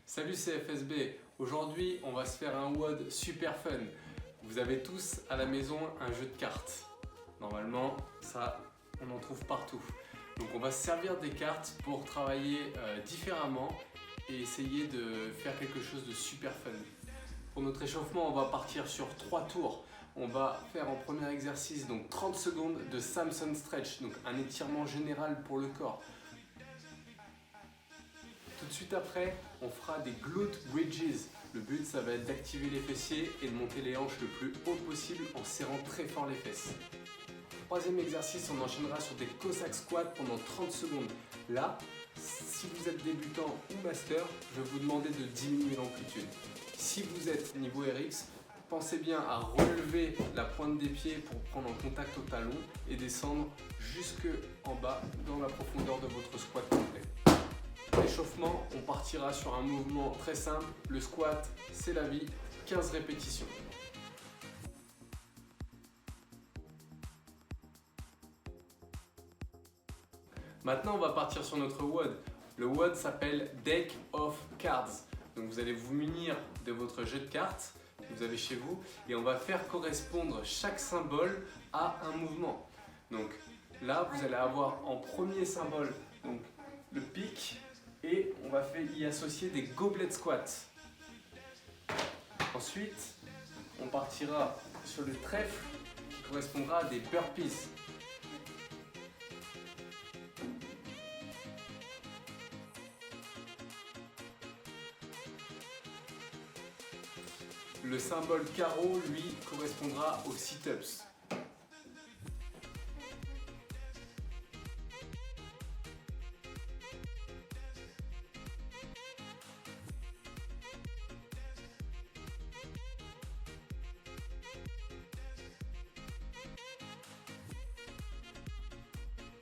Salut, c'est FSB. Aujourd'hui, on va se faire un WOD super fun. Vous avez tous à la maison un jeu de cartes. Normalement, ça, on en trouve partout. Donc on va se servir des cartes pour travailler différemment et essayer de faire quelque chose de super fun. Pour notre échauffement, on va partir sur 3 tours. On va faire en premier exercice donc 30 secondes de Samson Stretch, donc un étirement général pour le corps. Tout de suite après, on fera des glute bridges. Le but, ça va être d'activer les fessiers et de monter les hanches le plus haut possible en serrant très fort les fesses. Troisième exercice, on enchaînera sur des Cossack squats pendant 30 secondes. Là, si vous êtes débutant ou master, je vais vous demander de diminuer l'amplitude. Si vous êtes niveau RX, pensez bien à relever la pointe des pieds pour prendre en contact au talon et descendre jusque en bas dans la profondeur de votre squat complet. L'échauffement, on partira sur un mouvement très simple. Le squat, c'est la vie, 15 répétitions. Maintenant, on va partir sur notre WOD. Le WOD s'appelle Deck of Cards. Donc vous allez vous munir de votre jeu de cartes que vous avez chez vous et on va faire correspondre chaque symbole à un mouvement. Donc là, vous allez avoir en premier symbole donc, le pic et on va y associer des goblet squats. Ensuite, on partira sur le trèfle qui correspondra à des burpees. Le symbole carreau, lui, correspondra aux sit-ups.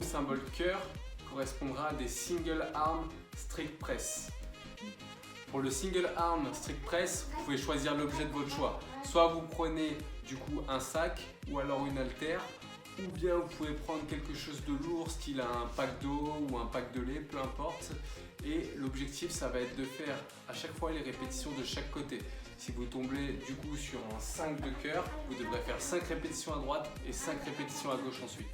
Le symbole cœur correspondra à des single arm strict press. Pour le single arm strict press, vous pouvez choisir l'objet de votre choix. Soit vous prenez du coup un sac ou alors une haltère, ou bien vous pouvez prendre quelque chose de lourd, style un pack d'eau ou un pack de lait, peu importe. Et l'objectif, ça va être de faire à chaque fois les répétitions de chaque côté. Si vous tombez du coup sur un 5 de cœur, vous devrez faire 5 répétitions à droite et 5 répétitions à gauche ensuite.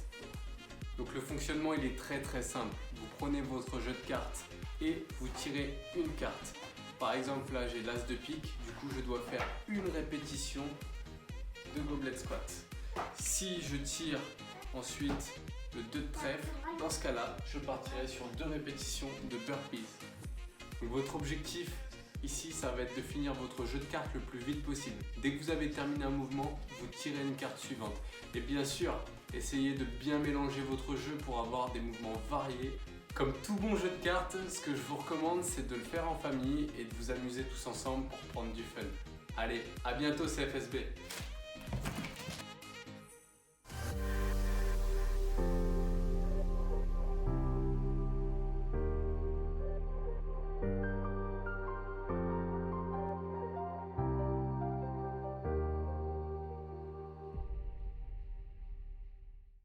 Donc le fonctionnement, il est très simple. Vous prenez votre jeu de cartes et vous tirez une carte. Par exemple, là j'ai l'as de pique, du coup je dois faire une répétition de goblet squat. Si je tire ensuite le 2 de trèfle, dans ce cas-là, je partirai sur 2 répétitions de burpees. Donc, votre objectif ici, ça va être de finir votre jeu de cartes le plus vite possible. Dès que vous avez terminé un mouvement, vous tirez une carte suivante. Et bien sûr, essayez de bien mélanger votre jeu pour avoir des mouvements variés. Comme tout bon jeu de cartes, ce que je vous recommande, c'est de le faire en famille et de vous amuser tous ensemble pour prendre du fun. Allez, à bientôt, c'est FSB.